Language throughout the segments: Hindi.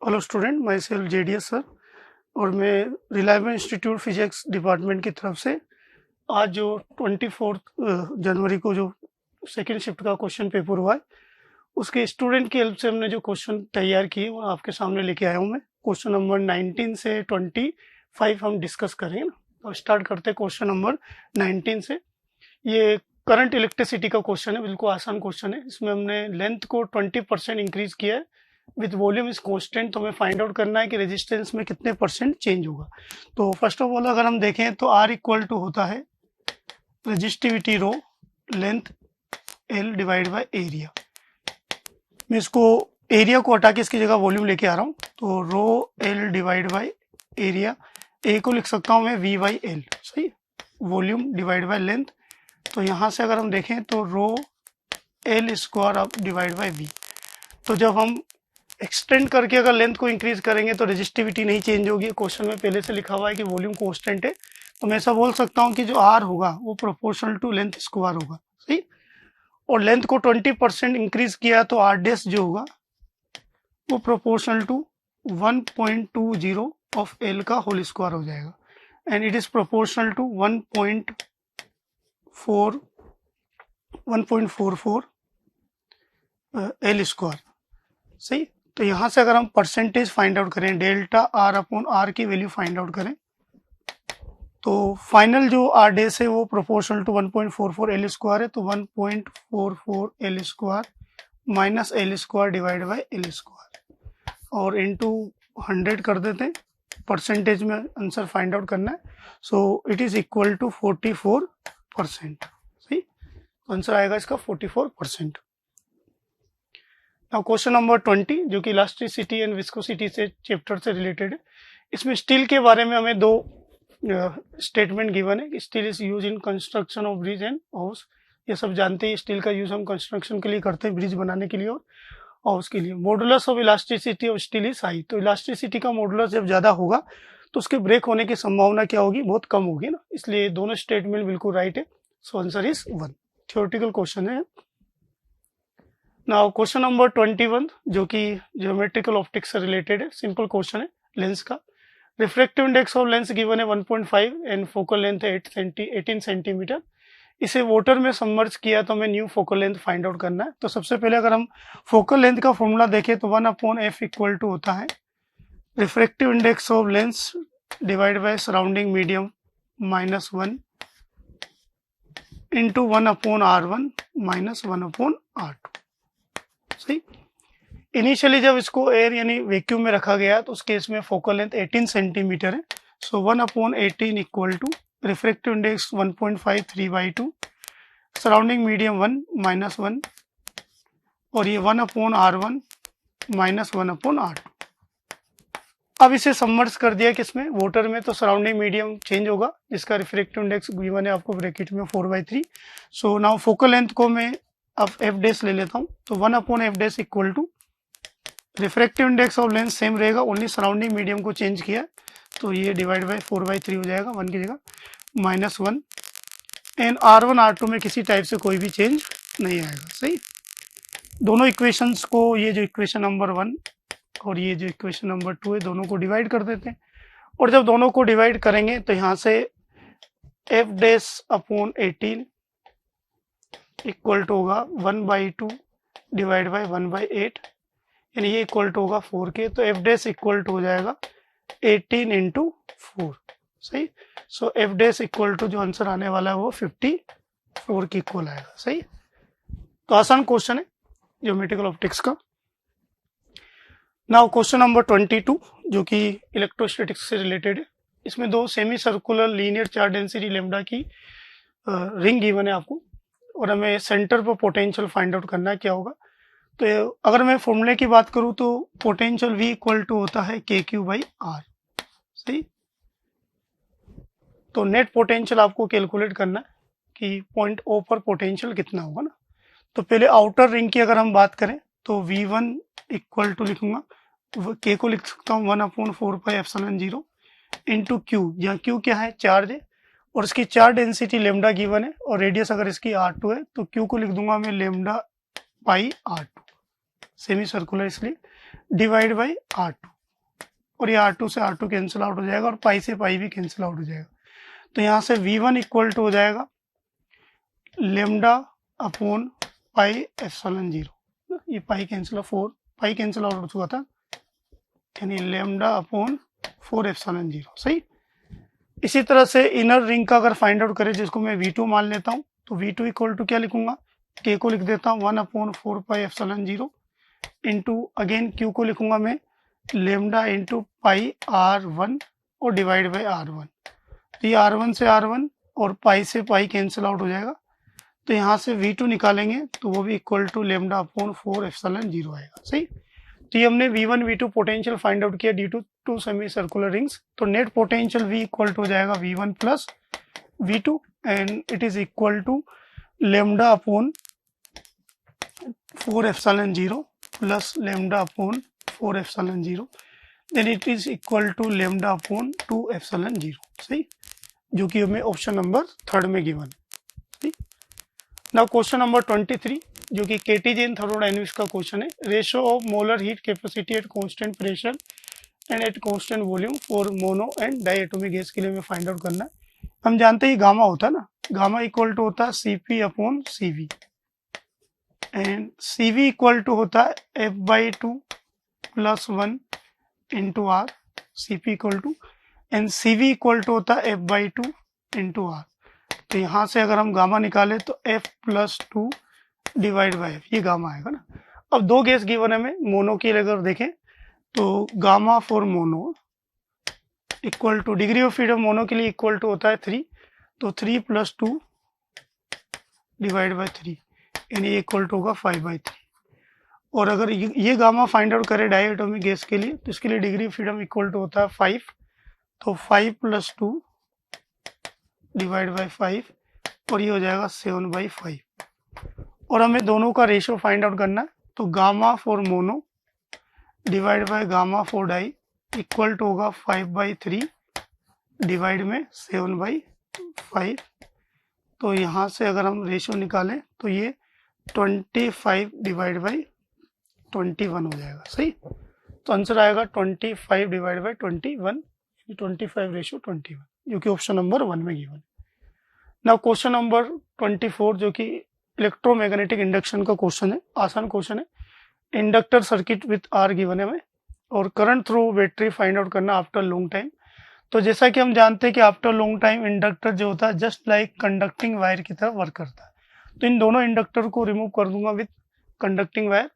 Hello student, my self JDS sir और मैं रिलायबल इंस्टीट्यूट फिजिक्स डिपार्टमेंट की तरफ से आज जो 24 जनवरी को जो सेकेंड शिफ्ट का क्वेश्चन पेपर हुआ है उसके स्टूडेंट की हेल्प से हमने जो क्वेश्चन तैयार किए वो आपके सामने लेके आया हूँ मैं। क्वेश्चन नंबर 19 से 25 हम डिस्कस करेंगे ना। तो स्टार्ट करते हैं क्वेश्चन नंबर 19 से। ये करंट इलेक्ट्रिसिटी का क्वेश्चन है, बिल्कुल आसान क्वेश्चन है। इसमें हमने लेंथ को 20% इंक्रीज किया है विथ वॉल्यूम इज कांस्टेंट। तो हमें फाइंड आउट करना है कि रेजिस्टेंस में कितने परसेंट चेंज होगा। तो फर्स्ट ऑफ ऑल अगर हम देखें तो R इक्वल टू होता है resistivity rho length L divide by area. मैं इसको एरिया को हटा के इसकी जगह वॉल्यूम लेके आ रहा हूँ। तो रो L डिवाइड बाय एरिया, ए को लिख सकता हूँ मैं V बाई L, सही, वॉल्यूम डिवाइड बाय लेंथ। तो यहाँ से अगर हम देखें तो रो L स्क्वायर अब डिवाइड बाय V। तो जब हम एक्सटेंड करके अगर लेंथ को इंक्रीज करेंगे तो रेजिस्टिविटी नहीं चेंज होगी। क्वेश्चन में पहले से लिखा हुआ है कि वॉल्यूम कांस्टेंट है, तो मैं ऐसा बोल सकता हूँ कि जो R होगा वो प्रोपोर्शनल टू लेंथ स्क्वायर होगा, सही। और लेंथ को 20% इंक्रीज किया तो R डैश जो होगा वो प्रोपोर्शनल टू 1.20 ऑफ L का होल स्क्वायर हो जाएगा and it is proportional to 1.44 L square, सही। तो यहाँ से अगर हम परसेंटेज फाइंड आउट करें, डेल्टा R अपॉन R की वैल्यू फाइंड आउट करें, तो फाइनल जो R डैश है वो प्रोपोर्शनल टू 1.44 L स्क्वायर है। तो 1.44 L square minus L square divide by L square और इनटू 100 कर देते हैं। परसेंटेज में आंसर फाइंड आउट करना है। So it is equal to 44%, सही। आंसर आएगा इसका 44%। नाउ क्वेश्चन नंबर 20 जो कि इलास्टिसिटी एंड विस्कोसिटी से चैप्टर से रिलेटेड है। इसमें स्टील के बारे में हमें दो स्टेटमेंट गिवन है कि steel is use in construction of bridge and house. ये सब जानते हैं, स्टील का यूज हम कंस्ट्रक्शन के लिए करते हैं, ब्रिज बनाने के लिए और हाउस के लिए। Modulus of elasticity of steel is high. तो इलास्टिसिटी का मॉडुलस जब ज्यादा होगा तो उसके ब्रेक होने की संभावना क्या होगी, बहुत कम होगी ना। इसलिए दोनों स्टेटमेंट बिल्कुल राइट है। So answer is 1। Theoretical question है। नाउ क्वेश्चन नंबर 21 जो कि ज्योमेट्रिकल ऑप्टिक्स से रिलेटेड है, सिंपल क्वेश्चन है लेंस का। Refractive index of lens given है 1.5 एंड फोकल लेंथ है 18 सेंटीमीटर। इसे वाटर में सबमर्ज किया तो हमें new focal length find out करना है। तो सबसे पहले अगर हम फोकल लेंथ का फॉर्मूला देखें तो 1/f इक्वल टू होता है refractive index of lens divide by surrounding medium -1 into 1/r1 minus 1/r2, सही। इनिशियली जब इसको एयर यानी वैक्यूम में रखा गया तो उस केस में फोकल लेंथ 18 सेंटीमीटर है। So 1/18 equal to refractive index 1.5 3/2 surrounding medium 1 -1 और ये 1/r1 माइनस 1/r2। अब इसे सबमर्ज कर दिया किसमें, वाटर में। तो सराउंडिंग मीडियम चेंज होगा जिसका रिफ्रैक्टिव इंडेक्स गिवन है आपको ब्रैकेट में 4/3। सो नाउ फोकल लेंथ को मैं अब f डैश ले लेता हूँ। तो 1/f dash equal to refractive index of lens same रहेगा, ओनली सराउंडिंग मीडियम को चेंज किया। तो ये डिवाइड बाय 4/3 हो जाएगा, 1 की जगह -1 एंड r1 r2 में किसी टाइप से कोई भी चेंज नहीं आएगा, सही। दोनों इक्वेशंस को, ये जो इक्वेशन नंबर 1 और ये जो इक्वेशन नंबर 2 है, दोनों को डिवाइड कर देते हैं। और जब दोनों को डिवाइड करेंगे तो यहाँ से f dash upon 18 equal to होगा 1/2 डिवाइड बाय 1/8 यानी ये इक्वल टू होगा 4 के। तो f डैश इक्वल टू हो जाएगा 18 इंटू 4, सही। सो f डैश इक्वल टू जो आंसर आने वाला है वो 54 की इक्वल आएगा, सही। तो आसान क्वेश्चन है ज्योमेट्रिकल ऑप्टिक्स का। नाउ क्वेश्चन नंबर 22 जो कि इलेक्ट्रोस्टैटिक्स से रिलेटेड है। इसमें दो semi circular linear charge density lambda की रिंग गिवन है आपको और हमें सेंटर पर पोटेंशियल फाइंड आउट करना है क्या होगा। तो अगर मैं फॉर्मूले की बात करूं तो पोटेंशियल V इक्वल टू होता है KQ/R, सही। तो नेट पोटेंशियल आपको कैलकुलेट करना है कि पॉइंट O पर पोटेंशियल कितना होगा ना। तो पहले आउटर रिंग की अगर हम बात करें तो V1 इक्वल टू लिखूंगा, K को लिख सकता हूँ 1/4πε0 इंटू Q, जहाँ Q क्या है, चार्ज है और इसकी चार्ज डेंसिटी लेमडा गिवन है और रेडियस अगर इसकी R2 है तो Q को लिख दूंगा मैं लेमडा पाई R2, सेमी सर्कुलर इसलिए, डिवाइड बाई R2, और ये R2 से R2 कैंसिल आउट हो जाएगा और पाई से पाई भी कैंसिल आउट हो जाएगा। तो यहाँ से V1 इक्वल टू हो जाएगा लेमडा अपॉन पाई एप्सिलॉन 0, ये pi cancel 4 pi cancel out हो चुका था, यानी लेमडा अपॉन 4 एप्सिलॉन 0। सही। इसी तरह से इनर रिंग का अगर फाइंड आउट करें, जिसको मैं V2 मान लेता हूँ, तो V2 इक्वल टू क्या लिखूंगा, K को लिख देता हूँ 1 upon 4 pi epsilon 0 into again Q को लिखूंगा मैं लेमडा इंटू पाई R1 और डिवाइड बाई R1। तो ये R1 से R1 और पाई से पाई कैंसिल आउट हो जाएगा, तो यहाँ से V2 निकालेंगे तो वो भी equal to lambda upon 4 epsilon 0 आएगा। सही। तो ये हमने V1 V2 potential find out किया due to two semi circular rings. तो net potential V equal to हो जाएगा V1 plus V2 and it is equal to lambda upon 4 epsilon 0 plus lambda upon 4 epsilon 0, then it is equal to lambda upon 2 epsilon 0। सही, जो कि हमें ऑप्शन नंबर 3 में गिवन है। नाउ क्वेश्चन नंबर 23, जो कि केटीजे थर्मोडायनेमिक्स का क्वेश्चन है। Ratio of molar heat capacity at constant pressure and at constant volume for mono and diatomic gas के लिए हमें फाइंड आउट करना है। हम जानते हैं गामा होता है ना, गामा इक्वल टू होता है Cp upon Cv and Cv equal to होता है F/2 plus 1 into R, Cp equal to, and Cv equal to होता है F/2 इंटू आर। तो यहाँ से अगर हम गामा निकाले तो F plus 2 divide by F, ये गामा आएगा ना। अब दो गैस गिवन है हमें, मोनो की अगर देखें तो gamma for mono equal two degree of freedom mono के लिए इक्वल टू होता है 3, तो 3 प्लस 2 डिवाइड बाई 3, यानी इक्वल टू होगा 5/3। और अगर ये गामा फाइंड आउट करें डाई एटॉमिक गैस के लिए, तो इसके लिए degree of freedom equal to होता है 5, तो 5 प्लस 2 डिवाइड बाई 5, और ये हो जाएगा 7/5। और हमें दोनों का रेशियो फाइंड आउट करना है, तो gamma for mono divide by gamma for di equal to होगा 5/3 डिवाइड में 7/5। तो यहाँ से अगर हम रेशियो निकालें तो ये 25 डिवाइड बाई 21 हो जाएगा। सही, तो आंसर आएगा 25 डिवाइड बाई 21, 25 रेशियो 21, जो कि ऑप्शन नंबर 1 में गिवन है। नाउ क्वेश्चन नंबर 24, जो कि इलेक्ट्रोमैग्नेटिक इंडक्शन का क्वेश्चन है, आसान क्वेश्चन है। Inductor circuit with R given है हमें, और current through battery find out करना आफ्टर लॉन्ग टाइम। तो जैसा कि हम जानते हैं कि आफ्टर लॉन्ग टाइम इंडक्टर जो होता है जस्ट लाइक कंडक्टिंग वायर की तरह वर्क करता है। तो इन दोनों इंडक्टर को रिमूव कर दूंगा विथ कंडक्टिंग वायर,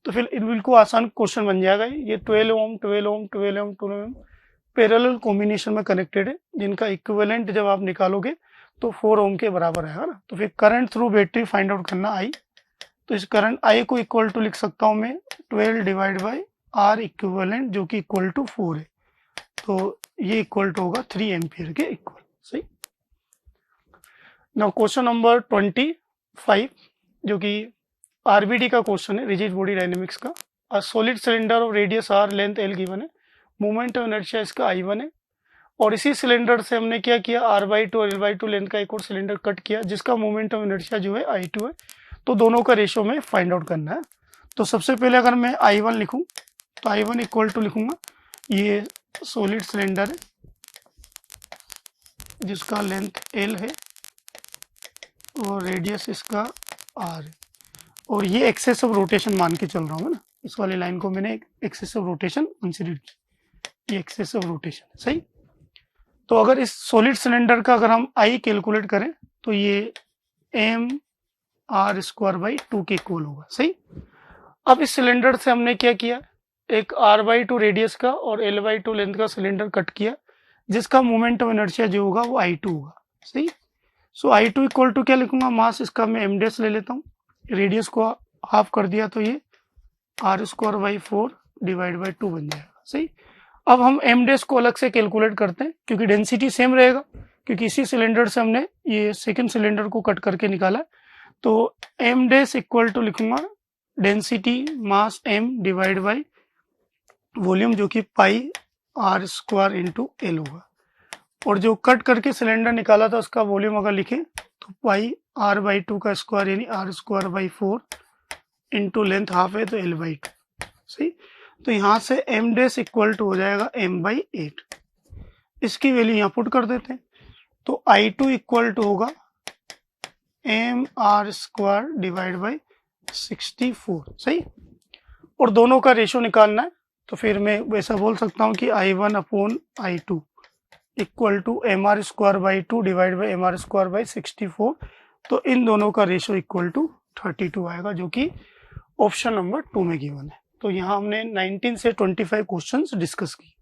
तो फिर इन बिल्कुल आसान क्वेश्चन बन जाएगा। ये 12 ओम 12 ओम 12 ओम 12 ओम पैरेलल कॉम्बिनेशन में कनेक्टेड है, जिनका इक्विवेलेंट जब आप निकालोगे तो 4 ओम के बराबर आएगा ना। तो फिर current through battery find out करना आई, तो इस करंट आई को इक्वल टू लिख सकता हूं मैं 12 डिवाइड बाई आर इक्विवेलेंट, जो कि इक्वल टू 4 है, तो ये इक्वल टू होगा 3 एम्पियर के इक्वल। सही। नाउ क्वेश्चन नंबर 25, जो कि आरबीडी का क्वेश्चन है, रिजिड बॉडी डायनेमिक्स का। A solid cylinder of radius R length L given है, मोमेंट ऑफ इनर्शिया इसका I1 है, और इसी सिलेंडर से हमने क्या किया, R/2 और L/2 लेंथ का एक और सिलेंडर कट किया, जिसका मोमेंट ऑफ इनर्शिया जो है I2 है। तो दोनों का रेशियो में फाइंड आउट करना है। तो सबसे पहले अगर मैं I1 लिखूं, तो I1 इक्वल टू लिखूंगा, ये सॉलिड सिलेंडर है जिसका लेंथ L है और रेडियस इसका R है, और ये एक्सेस ऑफ रोटेशन मान के चल रहा हूँ ना, इस वाली लाइन को मैंने एक्सेस ऑफ रोटेशन कंसीडर की, ये एक्सेस ऑफ रोटेशन है। सही। तो अगर इस सॉलिड सिलेंडर का अगर हम I कैलकुलेट करें तो ये mr²/2 के इक्वल होगा। सही। अब इस सिलेंडर से हमने क्या किया, एक R/2 रेडियस का और L/2 लेंथ का सिलेंडर कट किया, जिसका मोमेंट ऑफ इनर्शिया जो होगा वो I2 होगा। सही। सो I2 इक्वल टू क्या लिखूंगा, मास इसका मैं m' ले लेता हूँ, रेडियस को हाफ कर दिया तो ये r²/4 डिवाइड बाई 2 बन जाएगा। सही। अब हम m' को अलग से कैलकुलेट करते हैं, क्योंकि डेंसिटी सेम रहेगा, क्योंकि इसी सिलेंडर से हमने ये सेकंड सिलेंडर को कट करके निकाला। तो m' इक्वल टू लिखूंगा density mass m divide by volume, जो कि पाई r² इंटू L होगा, और जो कट करके सिलेंडर निकाला था उसका वॉल्यूम अगर लिखें तो पाई r/2 का स्क्वायर, यानी r²/4 इंटू लेंथ हाफ है तो L/2। सही। तो यहाँ से एम डैश इक्वल टू हो जाएगा m बाई 8, इसकी वैल्यू यहाँ पुट कर देते हैं। तो I2 इक्वल टू होगा M R square divide by 64, सही। और दोनों का रेशो निकालना है, तो फिर मैं वैसा बोल सकता हूँ कि I1 upon I2 equal to M R square by 2 divide by M R square by 64। तो इन दोनों का रेशो इक्वल टू 32 आएगा, जो कि ऑप्शन नंबर 2 में गिवन है। तो यहाँ हमने 19 से 25 क्वेश्चंस डिस्कस किए।